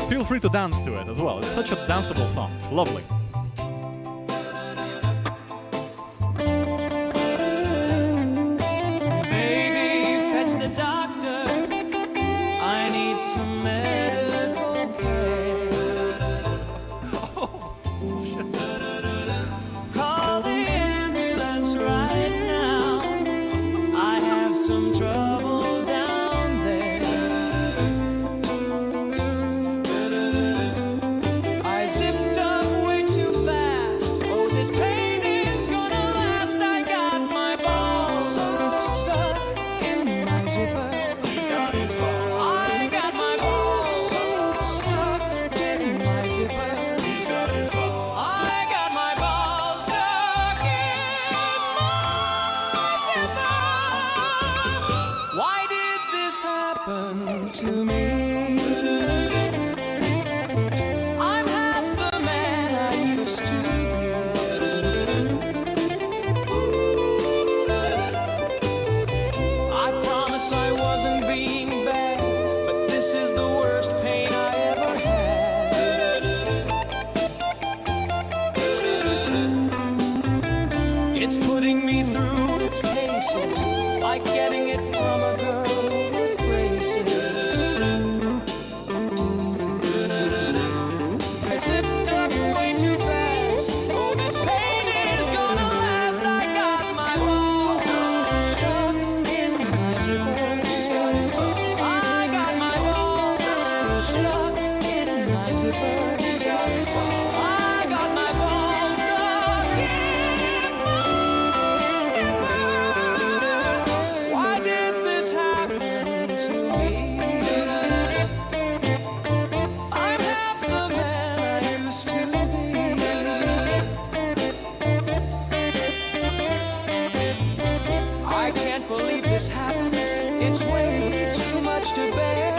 Feel free to dance to it as well. It's such a danceable song. It's lovely. Baby, fetch the doctor. I need some medical care. Call the ambulance right now. I have some trouble down there. I zipped up way too fast. Oh, this pain is gonna last. I got my balls stuck in my zipper. He's got his balls. I got my balls stuck in my zipper. He's got his balls. I got my balls stuck in my zipper. Why did this happen to me? I'm half the man I used to be. I promise I wasn't being bad, but this is the worst pain I ever had. It's putting me through its paces, like getting it from a girl with braces. I zipped up way too fast. Oh, this pain is gonna last. I got my balls stuck in my zipper. I got my balls stuck in my zipper. I got my balls stuck in my zipper. Why did this happen to me? I'm half the man I used to be. I can't believe this happened. It's way too much to bear.